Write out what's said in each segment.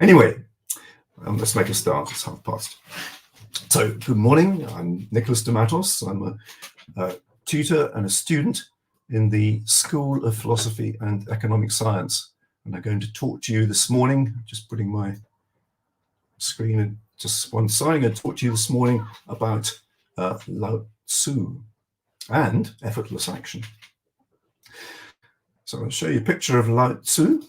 Anyway, let's make a start. It's 1:30. So, good morning. I'm Nicholas de Mattos. I'm a tutor and a student in the School of Philosophy and Economic Science. And I'm going to talk to you this morning, just putting my screen just one side. I'm going to talk to you this morning about Lao Tzu and effortless action. So I'll show you a picture of Lao Tzu.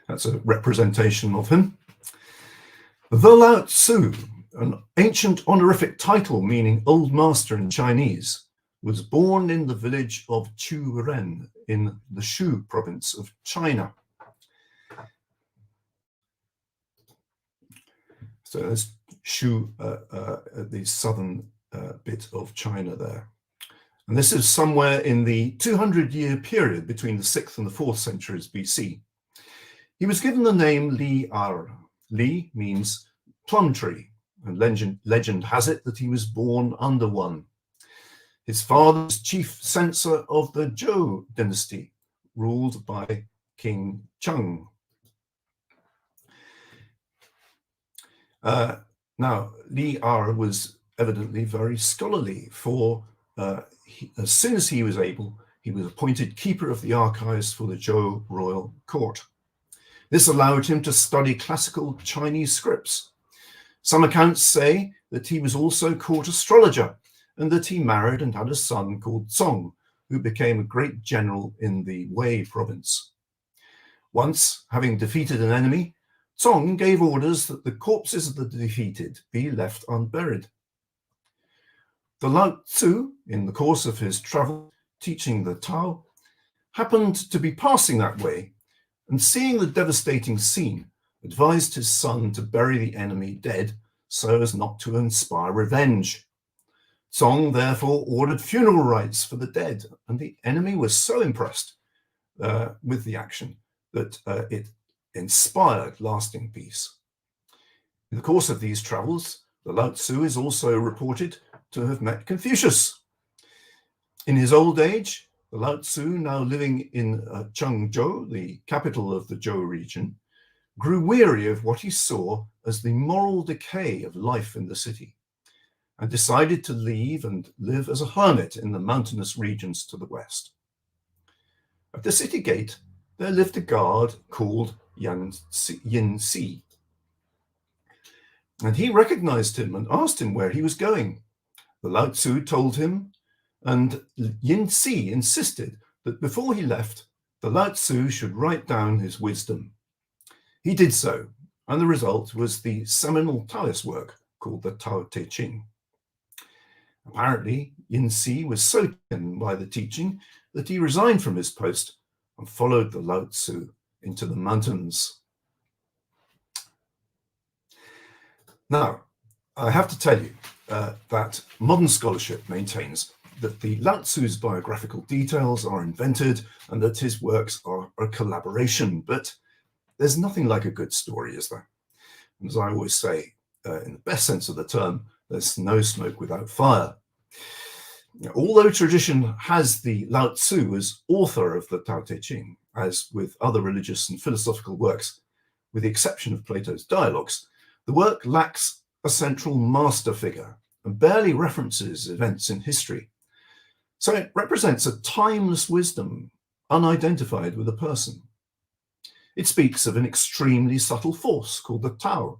That's a representation of him. The Lao Tzu, an ancient honorific title meaning old master in Chinese, was born in the village of Churen in the Shu province of China. So there's Shu, the southern bit of China there. And this is somewhere in the 200-year period between the 6th and the 4th centuries BC. He was given the name Li Ar. Li means plum tree, and legend has it that he was born under one. His father was chief censor of the Zhou dynasty, ruled by King Cheng. Now, Li Ar was evidently very scholarly, for as soon as he was able, he was appointed keeper of the archives for the Zhou royal court. This allowed him to study classical Chinese scripts. Some accounts say that he was also court astrologer and that he married and had a son called Song, who became a great general in the Wei province. Once, having defeated an enemy, Song gave orders that the corpses of the defeated be left unburied. The Lao Tzu, in the course of his travel teaching the Tao, happened to be passing that way, and seeing the devastating scene, advised his son to bury the enemy dead so as not to inspire revenge. Song therefore ordered funeral rites for the dead, and the enemy was so impressed with the action that it inspired lasting peace. In the course of these travels, the Lao Tzu is also reported to have met Confucius. In his old age, the Lao Tzu, now living in Chengzhou, the capital of the Zhou region, grew weary of what he saw as the moral decay of life in the city, and decided to leave and live as a hermit in the mountainous regions to the west. At the city gate, there lived a guard called Yin Si, and he recognized him and asked him where he was going. The Lao Tzu told him, and Yin Si insisted that before he left, the Lao Tzu should write down his wisdom. He did so, and the result was the seminal Taoist work called the Tao Te Ching. Apparently, Yin Si was so taken by the teaching that he resigned from his post and followed the Lao Tzu into the mountains. Now, I have to tell you that modern scholarship maintains that the Lao Tzu's biographical details are invented and that his works are a collaboration, but there's nothing like a good story, is there? And as I always say, in the best sense of the term, there's no smoke without fire. Now, although tradition has the Lao Tzu as author of the Tao Te Ching, as with other religious and philosophical works, with the exception of Plato's dialogues, the work lacks a central master figure and barely references events in history. So it represents a timeless wisdom, unidentified with a person. It speaks of an extremely subtle force called the Tao,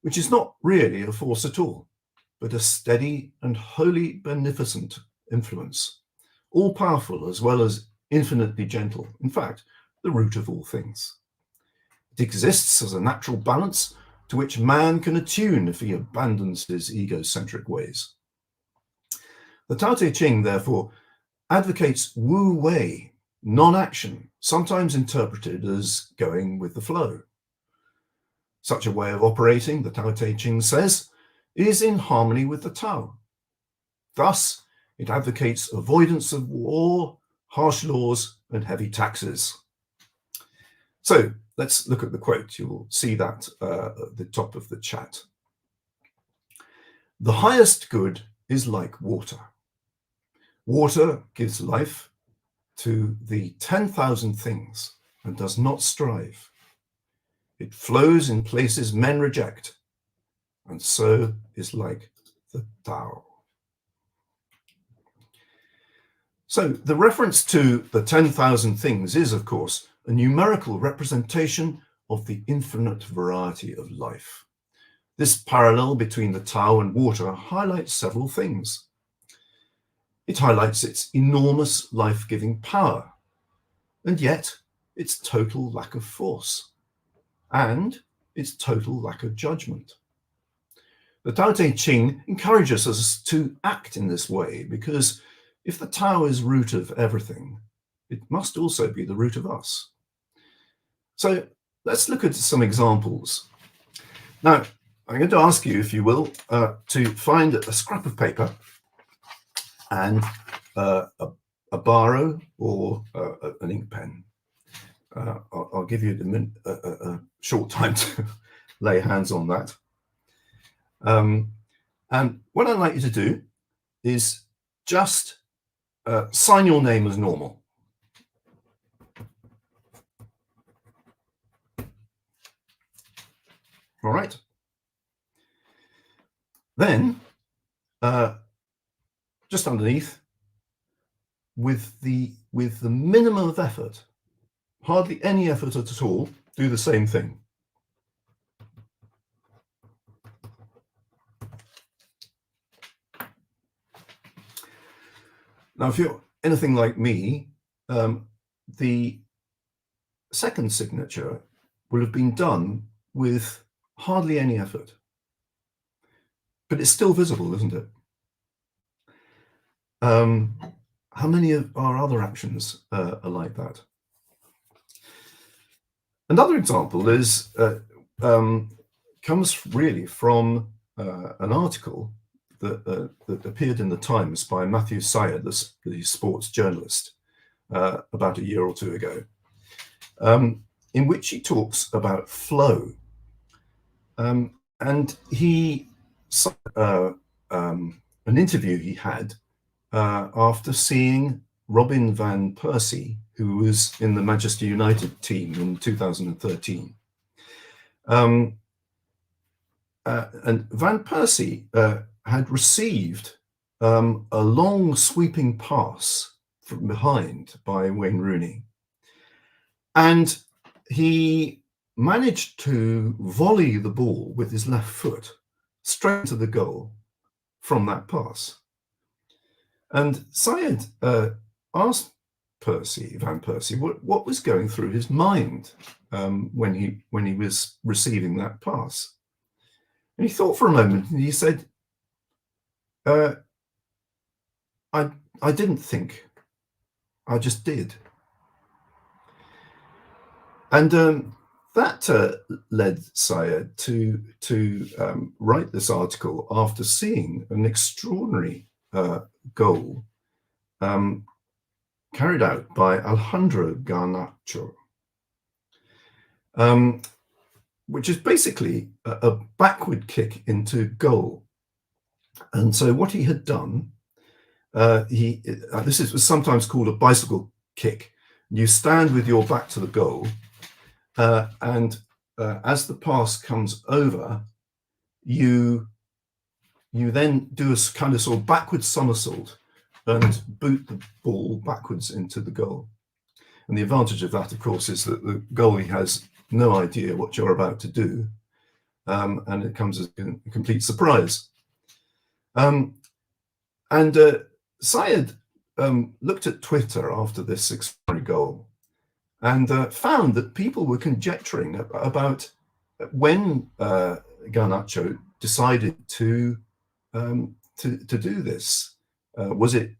which is not really a force at all, but a steady and wholly beneficent influence, all-powerful as well as infinitely gentle, in fact, the root of all things. It exists as a natural balance to which man can attune if he abandons his egocentric ways. The Tao Te Ching, therefore, advocates wu wei, non-action, sometimes interpreted as going with the flow. Such a way of operating, the Tao Te Ching says, is in harmony with the Tao. Thus, it advocates avoidance of war, harsh laws, and heavy taxes. So let's look at the quote. You will see that at the top of the chat. The highest good is like water. Water gives life to the 10,000 things and does not strive. It flows in places men reject, and so is like the Tao. So the reference to the 10,000 things is, of course, a numerical representation of the infinite variety of life. This parallel between the Tao and water highlights several things. It highlights its enormous life-giving power, and yet its total lack of force, and its total lack of judgment. The Tao Te Ching encourages us to act in this way because if the Tao is root of everything, it must also be the root of us. So let's look at some examples. Now, I'm going to ask you, if you will, to find a scrap of paper and a biro or an ink pen. I'll give you a short time to lay hands on that. And what I'd like you to do is just sign your name as normal. All right. Then, just underneath, with the minimum of effort, hardly any effort at all, do the same thing. Now, if you're anything like me, the second signature will have been done with hardly any effort. But it's still visible, isn't it? How many of our other actions are like that? Another example is comes really from an article that appeared in the Times by Matthew Syed, the sports journalist, about a year or two ago, in which he talks about flow. And he an interview he had after seeing Robin van Persie, who was in the Manchester United team in 2013. And Van Persie had received a long sweeping pass from behind by Wayne Rooney. And he managed to volley the ball with his left foot straight to the goal from that pass. And Syed asked Van Persie, what was going through his mind when he was receiving that pass. And he thought for a moment, and he said, I didn't think, I just did. And that led Syed to write this article after seeing an extraordinary goal carried out by Alejandro Garnacho, which is basically a backward kick into goal. And so what he had done, this was sometimes called a bicycle kick. You stand with your back to the goal, and as the pass comes over, you then do a kind of sort of backward somersault and boot the ball backwards into the goal. And the advantage of that, of course, is that the goalie has no idea what you're about to do, and it comes as a complete surprise. And Syed looked at Twitter after this extraordinary goal and found that people were conjecturing about when Garnacho decided to do this. Was it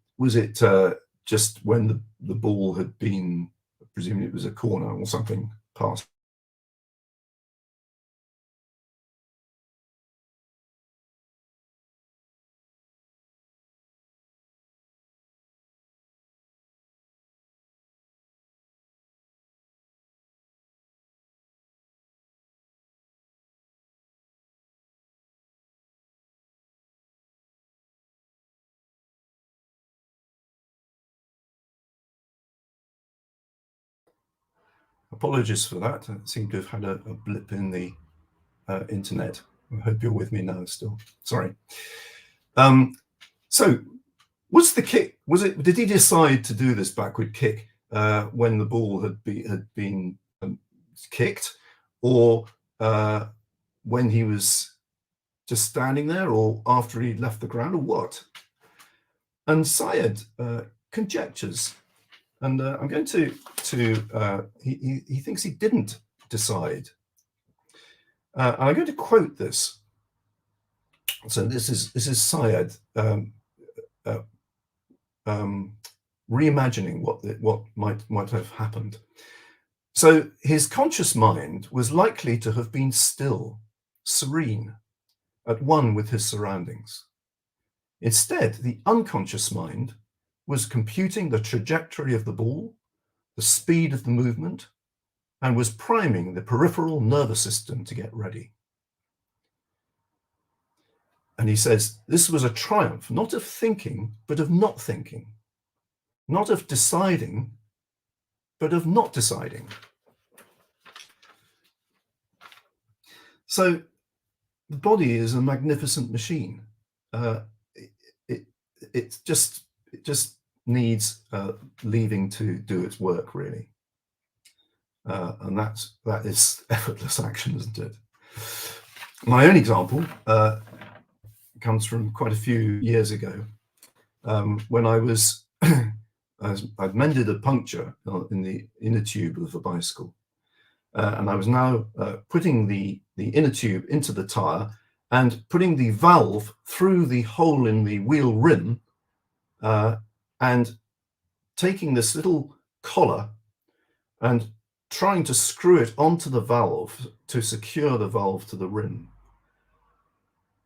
just when the ball had been, presumably it was a corner or something, passed? Apologies for that. I seem to have had a blip in the internet. I hope you're with me now still. Sorry. So was the kick, did he decide to do this backward kick when the ball had been kicked, or when he was just standing there, or after he left the ground, or what? And Syed conjectures, and I'm going to he thinks he didn't decide. And I'm going to quote this. So this is Syed reimagining what might have happened. So his conscious mind was likely to have been still, serene, at one with his surroundings. Instead, the unconscious mind was computing the trajectory of the ball, the speed of the movement, and was priming the peripheral nervous system to get ready. And he says this was a triumph, not of thinking, but of not thinking, not of deciding, but of not deciding. So the body is a magnificent machine. It just needs leaving to do its work, really. And that is effortless action, isn't it? My own example comes from quite a few years ago, when I was I'd mended a puncture in the inner tube of the bicycle, and I was now putting the inner tube into the tire and putting the valve through the hole in the wheel rim, and taking this little collar and trying to screw it onto the valve to secure the valve to the rim.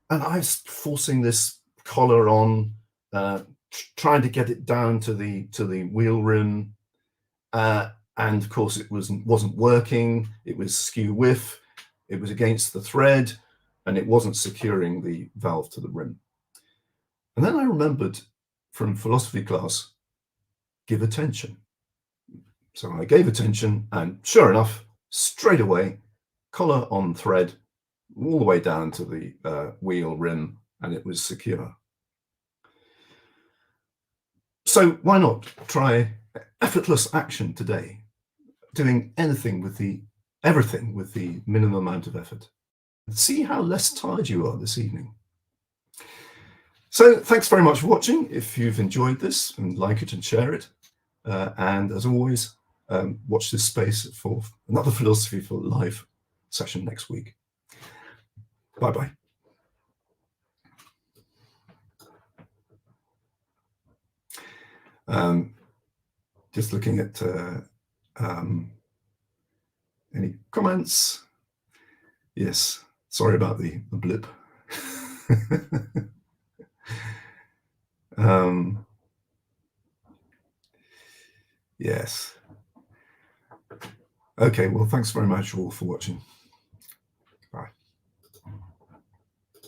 And I was forcing this collar on, trying to get it down to the wheel rim, and of course it wasn't working. It was skew whiff. It was against the thread, and it wasn't securing the valve to the rim. And then I remembered from philosophy class, give attention. So I gave attention, and sure enough, straight away, collar on thread, all the way down to the wheel rim, and it was secure. So why not try effortless action today, doing everything with the minimum amount of effort. See how less tired you are this evening. So thanks very much for watching. If you've enjoyed this, and like it and share it. And as always, watch this space for another Philosophy for Life session next week. Bye-bye. Just looking at any comments. Yes, sorry about the blip. Yes. Okay, well, thanks very much all for watching.